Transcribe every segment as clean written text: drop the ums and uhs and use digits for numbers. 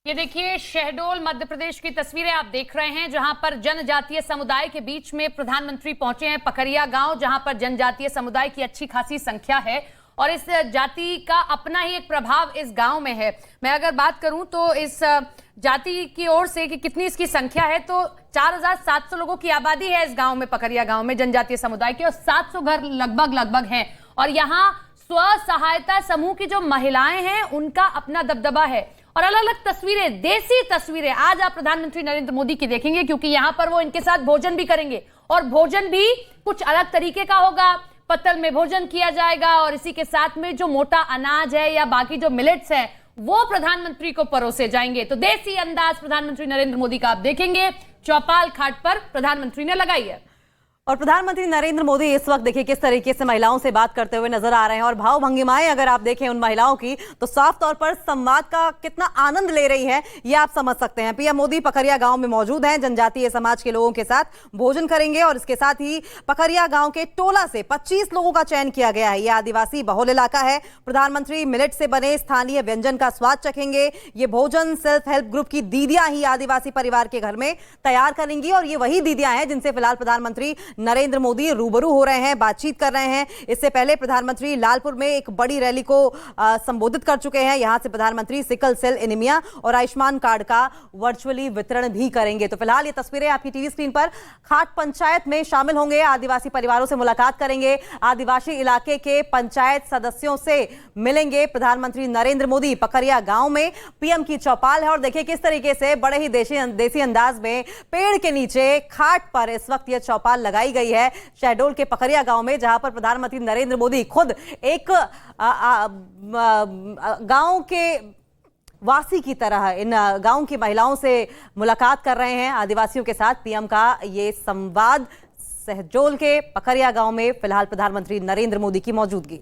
ये देखिए शहडोल मध्य प्रदेश की तस्वीरें आप देख रहे हैं, जहां पर जनजातीय समुदाय के बीच में प्रधानमंत्री पहुंचे हैं। पकरिया गांव, जहां पर जनजातीय समुदाय की अच्छी खासी संख्या है और इस जाति का अपना ही एक प्रभाव इस गांव में है। मैं अगर बात करूं तो इस जाति की ओर से कि कितनी इसकी संख्या है, तो 4700 लोगों की आबादी है इस गांव में, पकरिया गांव में जनजातीय समुदाय की, और 700 घर लगभग हैं। और यहाँ स्व सहायता समूह की जो महिलाएं हैं उनका अपना दबदबा है। और अलग अलग तस्वीरें, देसी तस्वीरें आज आप प्रधानमंत्री नरेंद्र मोदी की देखेंगे, क्योंकि यहां पर वो इनके साथ भोजन भी करेंगे और भोजन भी कुछ अलग तरीके का होगा। पत्तल में भोजन किया जाएगा और इसी के साथ में जो मोटा अनाज है या बाकी जो मिलेट्स है वो प्रधानमंत्री को परोसे जाएंगे। तो देसी अंदाज प्रधानमंत्री नरेंद्र मोदी का आप देखेंगे। चौपाल खाट पर प्रधानमंत्री ने लगाई है और प्रधानमंत्री नरेंद्र मोदी इस वक्त देखिए किस तरीके से महिलाओं से बात करते हुए नजर आ रहे हैं। और भाव भंगिमाएं अगर आप देखें उन महिलाओं की, तो साफ तौर पर संवाद का कितना आनंद ले रही है ये आप समझ सकते हैं। पीएम मोदी पकरिया गांव में मौजूद हैं, जनजातीय समाज के लोगों के साथ भोजन करेंगे और इसके साथ ही पकरिया गांव के टोला से 25 लोगों का चयन किया गया है। यह आदिवासी बहुल इलाका है। प्रधानमंत्री मिलेट से बने स्थानीय व्यंजन का स्वाद चखेंगे। ये भोजन सेल्फ हेल्प ग्रुप की दीदियां ही आदिवासी परिवार के घर में तैयार करेंगी और ये वही दीदियां हैं जिनसे फिलहाल प्रधानमंत्री नरेंद्र मोदी रूबरू हो रहे हैं, बातचीत कर रहे हैं। इससे पहले प्रधानमंत्री लालपुर में एक बड़ी रैली को संबोधित कर चुके हैं। यहां से प्रधानमंत्री सिकल सेल एनीमिया और आयुष्मान कार्ड का वर्चुअली वितरण भी करेंगे। तो फिलहाल ये तस्वीरें आपकी टीवी स्क्रीन पर। खाट पंचायत में शामिल होंगे, आदिवासी परिवारों से मुलाकात करेंगे, आदिवासी इलाके के पंचायत सदस्यों से मिलेंगे प्रधानमंत्री नरेंद्र मोदी। पकरिया गांव में पीएम की चौपाल है और देखिए किस तरीके से बड़े ही देसी अंदाज में पेड़ के नीचे खाट पर इस वक्त यह चौपाल लगाई गई है शहडोल के पकरिया गांव में, जहां पर प्रधानमंत्री नरेंद्र मोदी खुद एक गांव के वासी की तरह इन गांव की महिलाओं से मुलाकात कर रहे हैं। आदिवासियों के साथ पीएम का ये संवाद शहडोल के पकरिया गांव में फिलहाल प्रधानमंत्री नरेंद्र मोदी की मौजूदगी।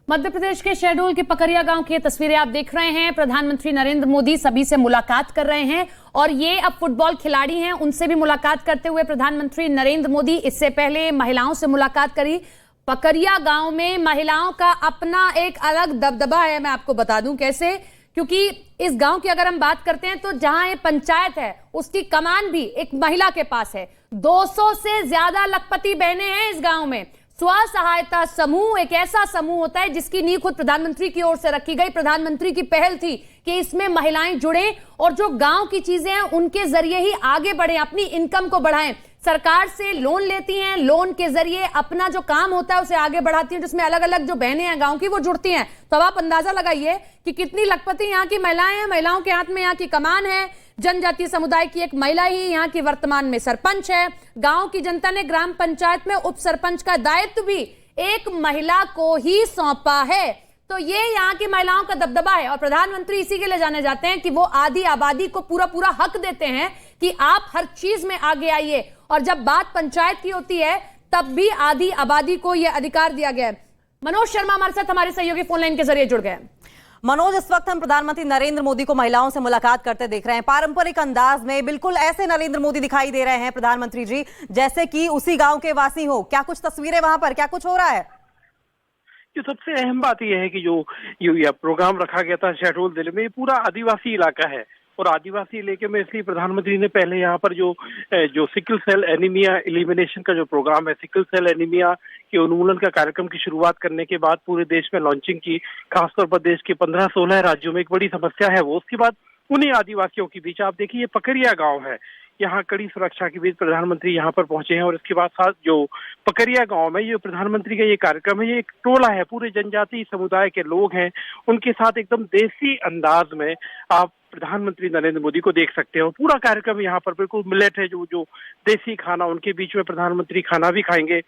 मध्य प्रदेश के शहडोल के पकरिया गांव की तस्वीरें आप देख रहे हैं। प्रधानमंत्री नरेंद्र मोदी सभी से मुलाकात कर रहे हैं और ये अब फुटबॉल खिलाड़ी हैं, उनसे भी मुलाकात करते हुए प्रधानमंत्री नरेंद्र मोदी इससे पहले महिलाओं से मुलाकात करी। पकरिया गांव में महिलाओं का अपना एक अलग दबदबा है। मैं आपको बता दूं कैसे, क्योंकि इस गांव की अगर हम बात करते हैं तो जहां ये पंचायत है उसकी कमान भी एक महिला के पास है। 200 से ज्यादा लखपति बहनें हैं इस गांव में। स्व सहायता समूह एक ऐसा समूह होता है जिसकी नींव खुद प्रधानमंत्री की ओर से रखी गई। प्रधानमंत्री की पहल थी कि इसमें महिलाएं जुड़े और जो गांव की चीजें हैं उनके जरिए ही आगे बढ़े, अपनी इनकम को बढ़ाएं। सरकार से लोन लेती हैं, लोन के जरिए अपना जो काम होता है उसे आगे बढ़ाती हैं, जिसमें अलग अलग जो बहनें हैं गांव की वो जुड़ती हैं। तो अब आप अंदाजा लगाइए कि कितनी लखपति यहाँ की महिलाएं हैं। महिलाओं के हाथ में यहाँ की कमान है। जनजातीय समुदाय की एक महिला ही यहाँ की वर्तमान में सरपंच है। गांव की जनता ने ग्राम पंचायत में उप सरपंच का दायित्व भी एक महिला को ही सौंपा है। तो ये यहाँ की महिलाओं का दबदबा है और प्रधानमंत्री इसी के लिए जाने जाते हैं कि वो आधी आबादी को पूरा हक देते हैं कि आप हर चीज में आगे आइए। और जब बात पंचायत की होती है तब भी आधी आबादी को यह अधिकार दिया गया है। मनोज शर्मा हमारे साथ हमारे सहयोगी फोन लाइन के जरिए जुड़ गए। मनोज, इस वक्त हम प्रधानमंत्री नरेंद्र मोदी को महिलाओं से मुलाकात करते देख रहे हैं। पारंपरिक अंदाज में बिल्कुल ऐसे नरेंद्र मोदी दिखाई दे रहे हैं प्रधानमंत्री जी जैसे कि उसी गांव के वासी हो। क्या कुछ तस्वीरें वहां पर, क्या कुछ हो रहा है? जो सबसे अहम बात यह है कि जो यह प्रोग्राम रखा गया था शहडोल जिले में, पूरा आदिवासी इलाका है और आदिवासी इलाके में इसलिए प्रधानमंत्री ने पहले यहाँ पर जो सिकल सेल एनीमिया एलिमिनेशन का जो प्रोग्राम है, सिकल सेल एनीमिया के उन्मूलन का कार्यक्रम की शुरुआत करने के बाद पूरे देश में लॉन्चिंग की। खासतौर पर देश के 15-16 राज्यों में एक बड़ी समस्या है वो। उसके बाद उन्हीं आदिवासियों के बीच आप देखिए ये पकरिया गाँव है, यहाँ कड़ी सुरक्षा के बीच प्रधानमंत्री यहाँ पर पहुंचे हैं। और इसके बाद साथ जो पकरिया गांव में ये प्रधानमंत्री का ये कार्यक्रम है, ये एक टोला है, पूरे जनजातीय समुदाय के लोग हैं, उनके साथ एकदम देसी अंदाज में आप प्रधानमंत्री नरेंद्र मोदी को देख सकते हैं। पूरा कार्यक्रम यहाँ पर बिल्कुल मिलेट है, जो देसी खाना, उनके बीच में प्रधानमंत्री खाना भी खाएंगे,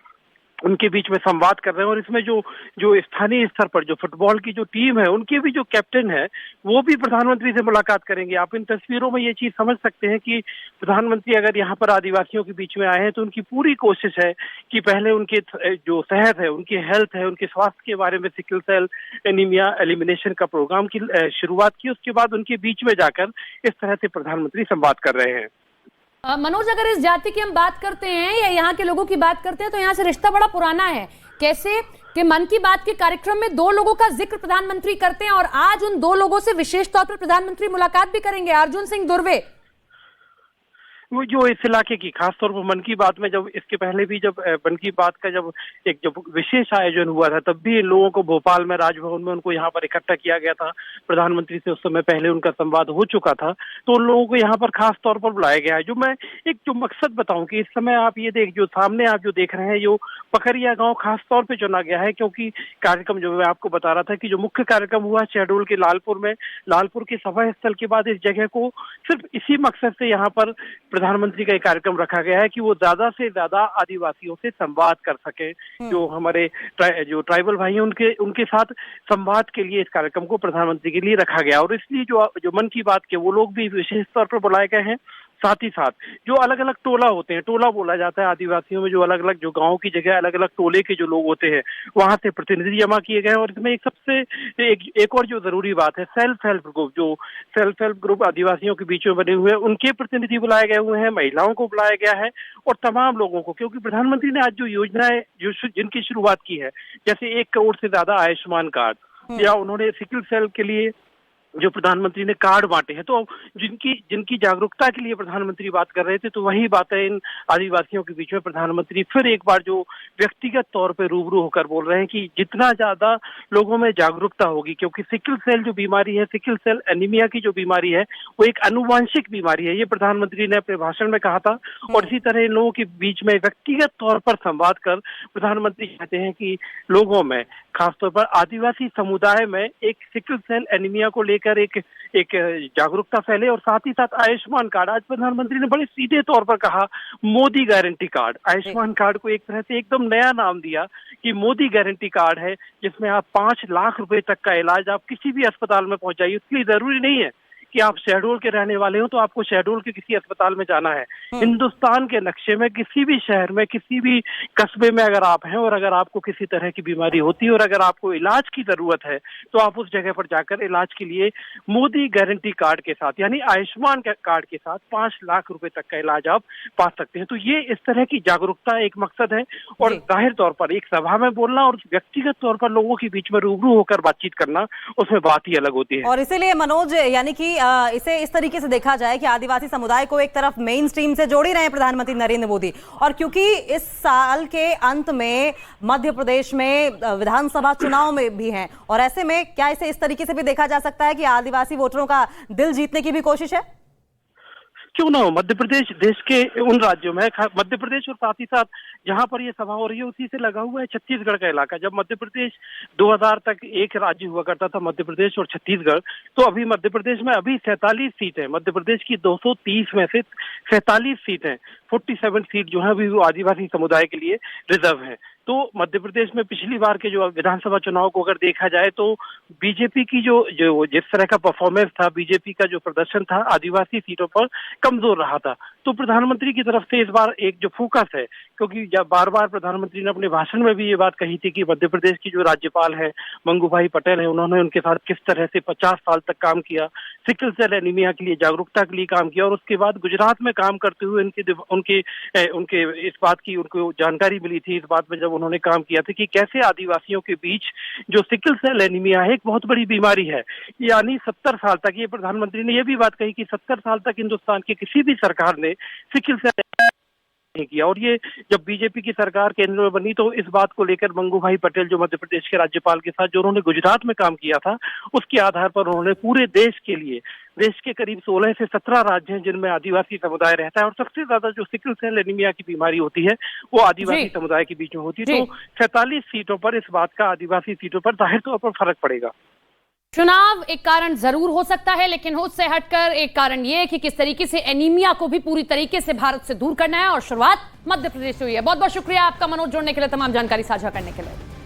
उनके बीच में संवाद कर रहे हैं। और इसमें जो स्थानीय स्तर पर जो फुटबॉल की जो टीम है उनके भी जो कैप्टन है वो भी प्रधानमंत्री से मुलाकात करेंगे। आप इन तस्वीरों में ये चीज समझ सकते हैं कि प्रधानमंत्री अगर यहाँ पर आदिवासियों के बीच में आए हैं तो उनकी पूरी कोशिश है कि पहले उनके जो सेहत है, उनकी हेल्थ है, उनके स्वास्थ्य के बारे में सिकल सेल एनीमिया एलिमिनेशन का प्रोग्राम की शुरुआत की। उसके बाद उनके बीच में जाकर इस तरह से प्रधानमंत्री संवाद कर रहे हैं। मनोज, अगर इस जाति की हम बात करते हैं या यहाँ के लोगों की बात करते हैं तो यहाँ से रिश्ता बड़ा पुराना है। कैसे कि मन की बात के कार्यक्रम में 2 लोगों का जिक्र प्रधानमंत्री करते हैं और आज उन 2 लोगों से विशेष तौर पर प्रधानमंत्री मुलाकात भी करेंगे, अर्जुन सिंह दुर्वे। वो जो इस इलाके की खासतौर पर मन की बात में, जब इसके पहले भी जब मन की बात का जब विशेष आयोजन हुआ था, तब भी इन लोगों को भोपाल में राजभवन में उनको यहाँ पर इकट्ठा किया गया था। प्रधानमंत्री से उस समय पहले उनका संवाद हो चुका था, तो उन लोगों को यहाँ पर खास तौर पर बुलाया गया है। जो मैं जो मकसद बताऊं कि इस समय आप ये जो सामने आप जो देख रहे हैं, जो पकरिया गाँव खास तौर पर चुना गया है, क्योंकि कार्यक्रम जो मैं आपको बता रहा था कि जो मुख्य कार्यक्रम हुआ शहडोल के लालपुर में, लालपुर के सभा स्थल के बाद इस जगह को सिर्फ इसी मकसद से यहाँ पर प्रधानमंत्री का एक कार्यक्रम रखा गया है कि वो ज्यादा से ज्यादा आदिवासियों से संवाद कर सके। जो हमारे जो ट्राइबल भाई हैं उनके साथ संवाद के लिए इस कार्यक्रम को प्रधानमंत्री के लिए रखा गया, और इसलिए जो मन की बात के वो लोग भी विशेष तौर पर बुलाए गए हैं। साथ ही साथ जो अलग अलग टोला होते हैं, टोला बोला जाता है आदिवासियों में, जो अलग अलग जो गांव की जगह अलग अलग टोले के जो लोग होते हैं, वहां से प्रतिनिधि जमा किए गए हैं। और इसमें एक और जो जरूरी बात है, सेल्फ हेल्प ग्रुप, जो सेल्फ हेल्प ग्रुप आदिवासियों के बीच में बने हुए हैं, उनके प्रतिनिधि बुलाए गए हुए हैं, महिलाओं को बुलाया गया है और तमाम लोगों को, क्योंकि प्रधानमंत्री ने आज जो योजनाएं जिनकी शुरुआत की है, जैसे 1 करोड़ से ज्यादा आयुष्मान कार्ड, या उन्होंने सिकल सेल के लिए जो प्रधानमंत्री ने कार्ड बांटे हैं, तो जिनकी जागरूकता के लिए प्रधानमंत्री बात कर रहे थे, तो वही बातें इन आदिवासियों के बीच में प्रधानमंत्री फिर एक बार जो व्यक्तिगत तौर पे रूबरू होकर बोल रहे हैं कि जितना ज्यादा लोगों में जागरूकता होगी, क्योंकि सिकल सेल जो बीमारी है, सिकल सेल एनीमिया की जो बीमारी है, वो एक आनुवंशिक बीमारी है, ये प्रधानमंत्री ने अपने भाषण में कहा था। और इसी तरह इन लोगों के बीच में व्यक्तिगत तौर पर संवाद कर प्रधानमंत्री कहते हैं कि लोगों में, खासतौर पर आदिवासी समुदाय में, एक सिकल सेल एनीमिया को लेकर एक जागरूकता फैले। और साथ ही साथ आयुष्मान कार्ड, आज प्रधानमंत्री ने बड़े सीधे तौर पर कहा Modi guarantee card, Ayushman card को एक तरह से एकदम नया नाम दिया कि मोदी गारंटी कार्ड है, जिसमें आप 5 लाख रुपए तक का इलाज आप किसी भी अस्पताल में पहुंचाइए। उसके लिए जरूरी नहीं है कि आप शहडोल के रहने वाले हो तो आपको शहडोल के किसी अस्पताल में जाना है। हिंदुस्तान के नक्शे में किसी भी शहर में, किसी भी कस्बे में अगर आप हैं और अगर आपको किसी तरह की बीमारी होती है और अगर आपको इलाज की जरूरत है, तो आप उस जगह पर जाकर इलाज के लिए मोदी गारंटी कार्ड के साथ, यानी आयुष्मान कार्ड के साथ 5 लाख रुपए तक का इलाज आप पा सकते हैं। तो ये इस तरह की जागरूकता एक मकसद है, और जाहिर तौर पर एक सभा में बोलना और व्यक्तिगत तौर पर लोगों के बीच में रूबरू होकर बातचीत करना, उसमें बात ही अलग होती है। और इसीलिए मनोज, यानी कि इसे इस तरीके से देखा जाए कि आदिवासी समुदाय को एक तरफ मेन स्ट्रीम से जोड़ ही रहे हैं प्रधानमंत्री नरेंद्र मोदी, और क्योंकि इस साल के अंत में मध्य प्रदेश में विधानसभा चुनाव में भी हैं, और ऐसे में क्या इसे इस तरीके से भी देखा जा सकता है कि आदिवासी वोटरों का दिल जीतने की भी कोशिश है? क्यों ना हो, मध्य प्रदेश देश के उन राज्यों में, मध्य प्रदेश और साथ ही साथ जहां पर ये सभा हो रही है उसी से लगा हुआ है छत्तीसगढ़ का इलाका। जब मध्य प्रदेश 2000 तक एक राज्य हुआ करता था, मध्य प्रदेश और छत्तीसगढ़, तो अभी मध्य प्रदेश में अभी 47 सीट है। मध्य प्रदेश की 230 में से 47 सीट है, 47 सीट जो है अभी वो आदिवासी समुदाय के लिए रिजर्व है। तो मध्य प्रदेश में पिछली बार के जो विधानसभा चुनाव को अगर देखा जाए तो बीजेपी की जो जिस तरह का परफॉर्मेंस था, बीजेपी का जो प्रदर्शन था आदिवासी सीटों पर कमजोर रहा था। तो प्रधानमंत्री की तरफ से इस बार एक जो फोकस है, क्योंकि जब बार बार प्रधानमंत्री ने अपने भाषण में भी ये बात कही थी कि मध्य प्रदेश की जो राज्यपाल है मंगू भाई पटेल है, उन्होंने उनके साथ किस तरह से 50 साल तक काम किया, सिकल सेल एनीमिया के लिए जागरूकता के लिए काम किया, और उसके बाद गुजरात में काम करते हुए उनके इस बात की उनको जानकारी मिली थी, इस बात में जब उन्होंने काम किया था कि कैसे आदिवासियों के बीच जो सिकल सेल एनीमिया है एक बहुत बड़ी बीमारी है। यानी 70 साल तक, ये प्रधानमंत्री ने यह भी बात कही कि 70 साल तक हिंदुस्तान की किसी भी सरकार ने सिकल सेल नहीं किया, और ये जब बीजेपी की सरकार केंद्र में बनी तो इस बात को लेकर मंगू भाई पटेल जो मध्य प्रदेश के राज्यपाल के साथ जो उन्होंने गुजरात में काम किया था, उसके आधार पर उन्होंने पूरे देश के लिए, देश के करीब 16 से 17 राज्य हैं जिनमें आदिवासी समुदाय रहता है, और सबसे ज्यादा जो सिकल सेल एनीमिया की बीमारी होती है वो आदिवासी समुदाय के बीच में होती है। तो 47 सीटों पर इस बात का आदिवासी सीटों पर जाहिर तौर पर फर्क पड़ेगा। चुनाव एक कारण जरूर हो सकता है, लेकिन उससे हटकर एक कारण यह है कि किस तरीके से एनीमिया को भी पूरी तरीके से भारत से दूर करना है, और शुरुआत मध्य प्रदेश से हुई है। बहुत बहुत शुक्रिया आपका मनोज, जोड़ने के लिए, तमाम जानकारी साझा करने के लिए।